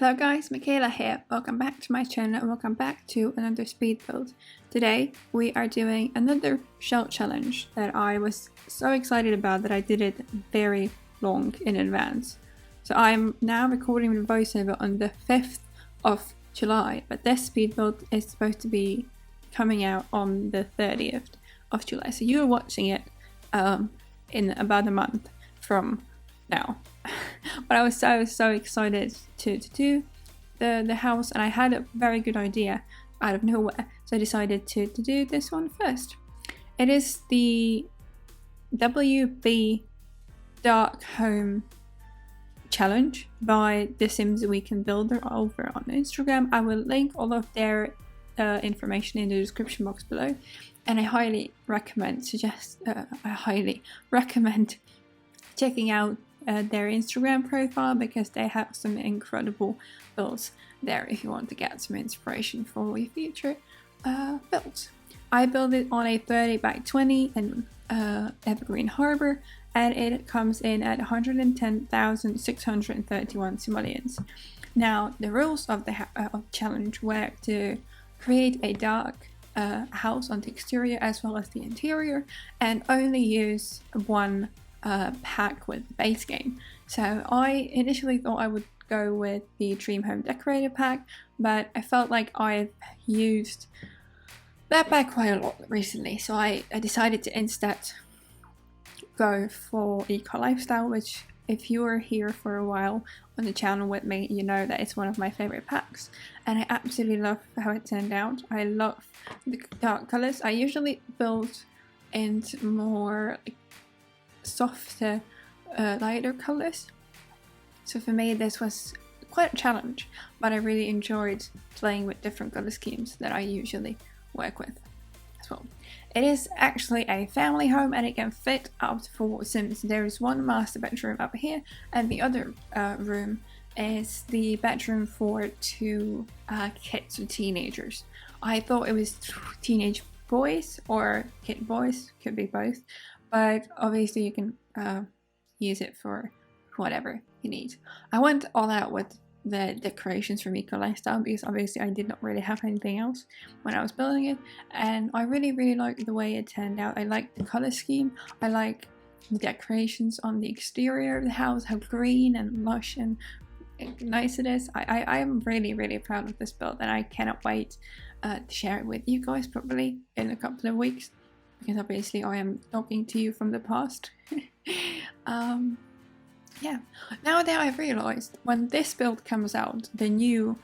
Hello guys, Michaela here. Welcome back to my channel and welcome back to another speed build. Today we are doing another shell challenge that I was so excited about that I did it very long in advance. So I'm now recording the voiceover on the 5th of July, but this speed build is supposed to be coming out on the 30th of July. So you're watching it in about a month from now. But I was so excited to do the house, and I had a very good idea out of nowhere, so I decided to do this one first. It is the WB Dark Home challenge by The Sims Weekend Builder over on Instagram. I will link all of their information in the description box below, and I highly recommend checking out their Instagram profile, because they have some incredible builds there if you want to get some inspiration for your future builds. I built it on a 30x20 in Evergreen Harbor, and it comes in at 110,631 simoleons. Now, the rules of the challenge were to create a dark house on the exterior as well as the interior, and only use one pack with the base game. So I initially thought I would go with the Dream Home Decorator pack, but I felt like I've used that pack quite a lot recently, so I decided to instead go for Eco Lifestyle, which if you were here for a while on the channel with me, you know that it's one of my favorite packs, and I absolutely love how it turned out. I love the dark colors. I usually build in more softer, lighter colors, so for me this was quite a challenge, but I really enjoyed playing with different color schemes that I usually work with as well. It is actually a family home, and it can fit up to 4 Sims. There is one master bedroom up here, and the other room is the bedroom for 2 kids or teenagers. I thought it was teenage boys or kid boys, could be both, but obviously you can use it for whatever you need. I went all out with the decorations from Eco Lifestyle because obviously I did not really have anything else when I was building it, and I really liked the way it turned out. I like the color scheme, I like the decorations on the exterior of the house, how green and lush and nice it is. I am really proud of this build, and I cannot wait to share it with you guys probably in a couple of weeks, because obviously I am talking to you from the past. Yeah, now that I've realized when this build comes out, the new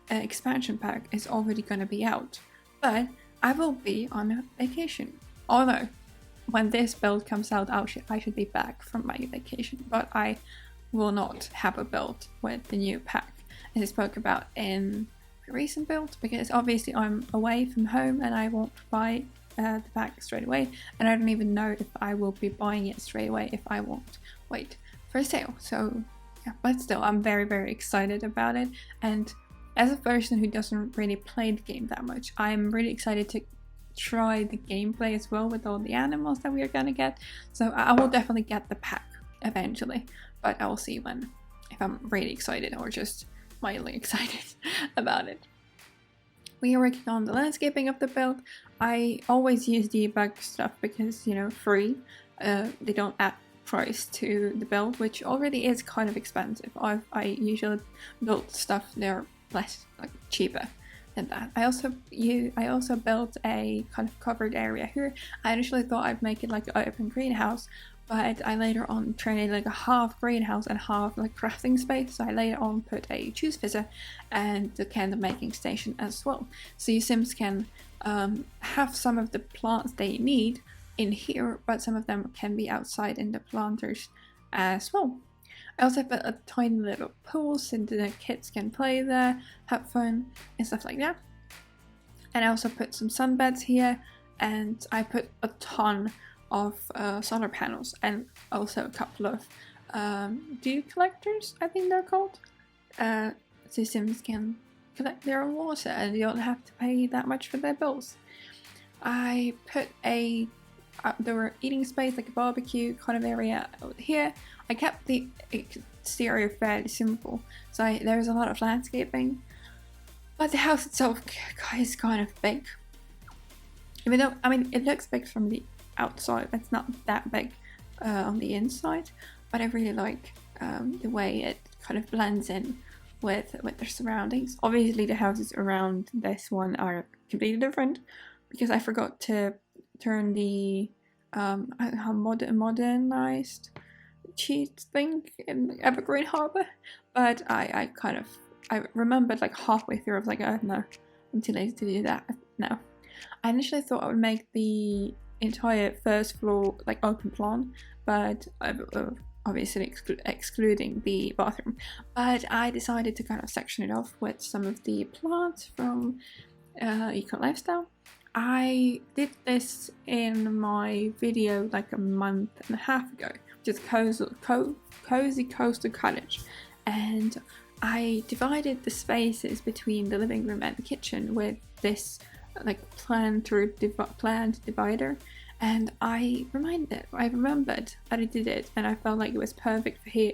expansion pack is already going to be out, but I will be on vacation. Although when this build comes out, I should be back from my vacation, but I will not have a build with the new pack, as I spoke about in the recent build, because obviously I'm away from home and I won't buy the pack straight away, and I don't even know if I will be buying it straight away if I won't wait for a sale. So yeah, but still I'm very excited about it, and as a person who doesn't really play the game that much, I'm really excited to try the gameplay as well with all the animals that we are gonna get. So I will definitely get the pack eventually, but I will see when, if I'm really excited or just mildly excited about it. We are working on the landscaping of the build. I always use debug stuff because, you know, free. They don't add price to the build, which already is kind of expensive. I usually build stuff that are less, like, cheaper than that. I also built a kind of covered area here. I initially thought I'd make it like an open greenhouse, but I later on turned like a half greenhouse and half like crafting space. So I later on put a juice fizzer and the candle making station as well. So you Sims can have some of the plants they need in here, but some of them can be outside in the planters as well. I also put a tiny little pool so the kids can play there, have fun and stuff like that. And I also put some sunbeds here, and I put a ton of solar panels, and also a couple of dew collectors, I think they're called, so Sims can collect their own water and you don't have to pay that much for their bills. I put a outdoor eating space, like a barbecue kind of area over here. I kept the exterior fairly simple, so there's a lot of landscaping, but the house itself is kind of big. Even though, I mean, it looks big from the outside, it's not that big on the inside, but I really like the way it kind of blends in with their surroundings. Obviously the houses around this one are completely different because I forgot to turn the modernized cheats thing in Evergreen Harbor, but I remembered like halfway through. I was like, oh no, I'm too lazy to do that now. I initially thought I would make the entire first floor like open plan, but obviously excluding the bathroom, but I decided to kind of section it off with some of the plants from Eco Lifestyle. I did this in my video like a month and a half ago, which is Cozy Coastal Cottage, and I divided the spaces between the living room and the kitchen with this like plant divider, and I remembered that I did it, and I felt like it was perfect for here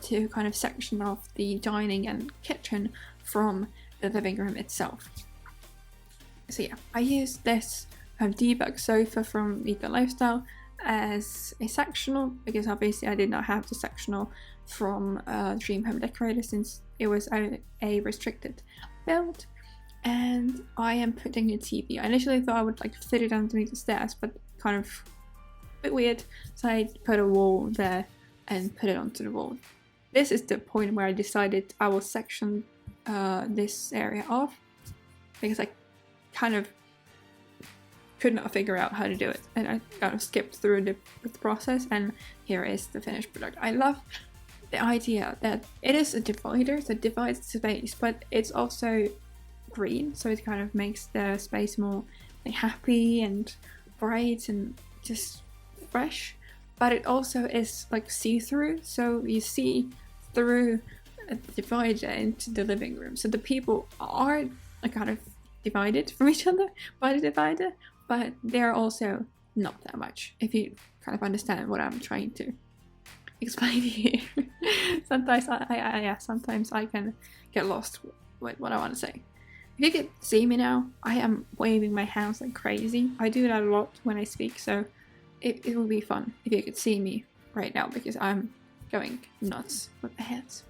to kind of section off the dining and kitchen from the living room itself. So yeah, I used this debug sofa from Eco Lifestyle as a sectional because obviously I did not have the sectional from Dream Home Decorator since it was a restricted build. And I am putting a TV. I initially thought I would like fit it underneath the stairs, but kind of a bit weird, so I put a wall there and put it onto the wall. This is the point where I decided I will section this area off because I kind of could not figure out how to do it, and I kind of skipped through the process, and here is the finished product. I love the idea that it is a divider, so it divides the space, but it's also green, so it kind of makes the space more like happy and bright and just fresh, but it also is like see-through, so you see through a divider into the living room, so the people are kind of divided from each other by the divider, but they're also not that much, if you kind of understand what I'm trying to explain here. Sometimes sometimes I can get lost with what I want to say. If you could see me now, I am waving my hands like crazy. I do that a lot when I speak, so it would be fun if you could see me right now because I'm going nuts with my hands.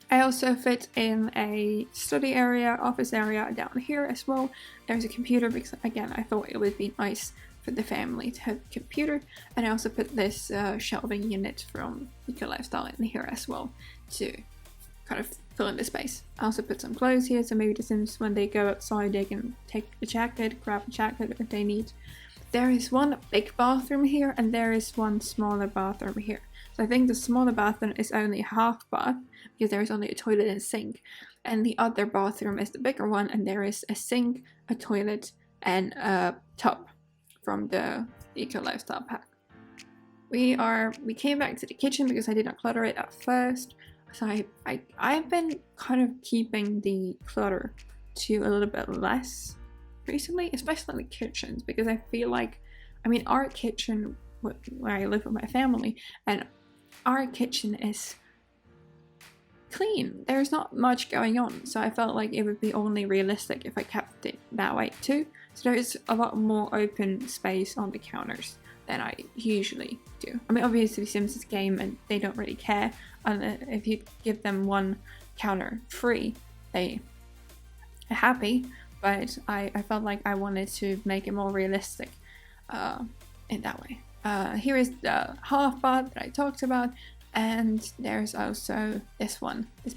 I also fit in a study area, office area down here as well. There's a computer because again I thought it would be nice for the family to have a computer, and I also put this shelving unit from Eco Lifestyle in here as well to kind of fill in the space. I also put some clothes here, so maybe the Sims when they go outside they can take a jacket, grab a jacket if they need. There is one big bathroom here and there is one smaller bathroom here. So I think the smaller bathroom is only a half bath because there is only a toilet and sink, and the other bathroom is the bigger one and there is a sink, a toilet and a tub from the Eco Lifestyle pack. We came back to the kitchen because I did not clutter it at first. So I've been kind of keeping the clutter to a little bit less recently, especially in the kitchens, because I feel like, I mean, our kitchen where I live with my family, and our kitchen is clean. There's not much going on, so I felt like it would be only realistic if I kept it that way too. So there is a lot more open space on the counters than I usually do. I mean, obviously Sims is a game and they don't really care, and if you give them one counter free, they are happy, but I felt like I wanted to make it more realistic in that way. Here is the half bath that I talked about, and there's also this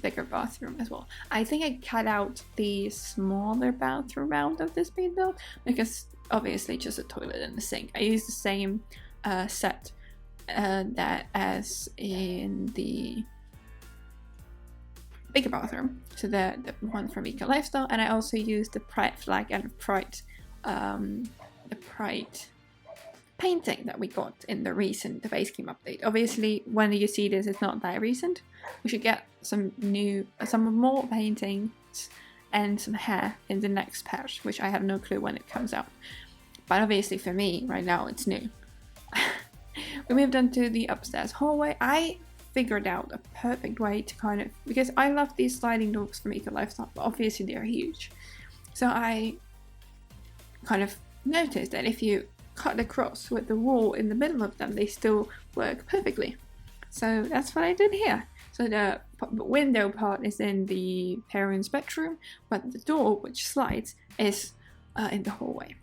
bigger bathroom as well. I think I cut out the smaller bathroom out of this being built because obviously just a toilet and a sink. I used the same set that as in the bigger bathroom, so the one from Eco Lifestyle, and I also used the Pride flag and the Pride painting that we got in the recent base game update. Obviously, when you see this, it's not that recent. We should get some more paintings and some hair in the next patch, which I have no clue when it comes out. but obviously for me right now it's new. We moved on to the upstairs hallway. I figured out a perfect way to kind of, because I love these sliding doors from Eco Lifestyle, but obviously they're huge. So I kind of noticed that if you cut across with the wall in the middle of them, they still work perfectly. So that's what I did here. So the window part is in the parents' bedroom, but the door, which slides, is in the hallway.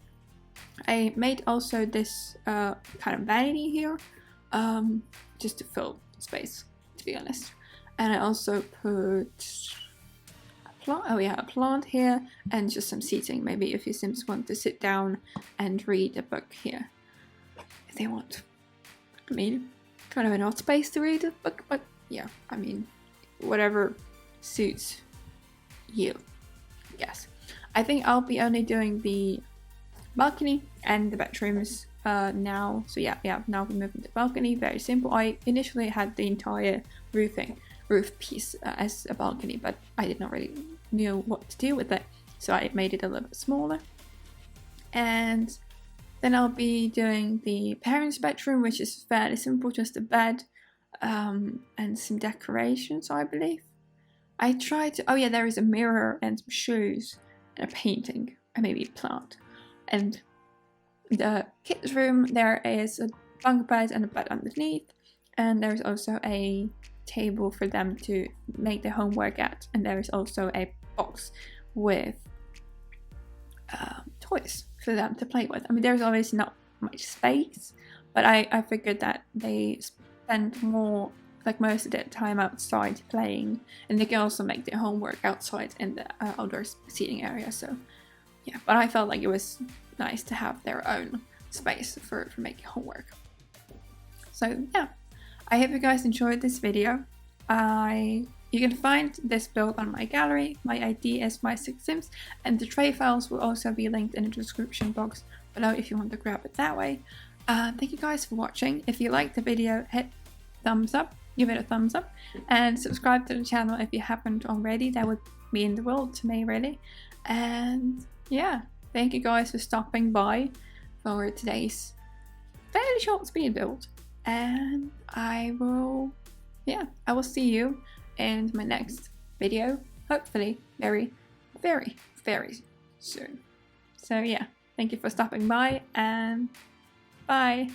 I made also this kind of vanity here, just to fill space, to be honest. And I also put a plant here, and just some seating, maybe if your Sims want to sit down and read a book here, if they want. I mean, kind of an odd space to read a book, but yeah, I mean, whatever suits you, yes. I think I'll be only doing the balcony and the bedrooms now. So yeah, now we're moving to the balcony. Very simple. I initially had the entire roof piece as a balcony, but I did not really know what to do with it, so I made it a little bit smaller. And then I'll be doing the parents' bedroom, which is fairly simple, just a bed and some decorations, I believe. I tried to, oh yeah, there is a mirror and some shoes and a painting and maybe a plant. And the kids' room, there is a bunk bed and a bed underneath, and there's also a table for them to make their homework at, and there is also a box with toys for them to play with. I mean, there's obviously not much space, but I figured that they spend more, like most of their time outside playing, and they can also make their homework outside in the outdoor seating area. So yeah, but I felt like it was nice to have their own space for making homework. So yeah, I hope you guys enjoyed this video. You can find this build on my gallery. My ID is mysixsims, and the tray files will also be linked in the description box below if you want to grab it that way. Thank you guys for watching. If you liked the video, hit thumbs up, give it a thumbs up, and subscribe to the channel if you haven't already. That would mean the world to me, really. And yeah, thank you guys for stopping by for today's fairly short speed build. And I will see you in my next video, hopefully very, very, very soon. So yeah, thank you for stopping by, and bye.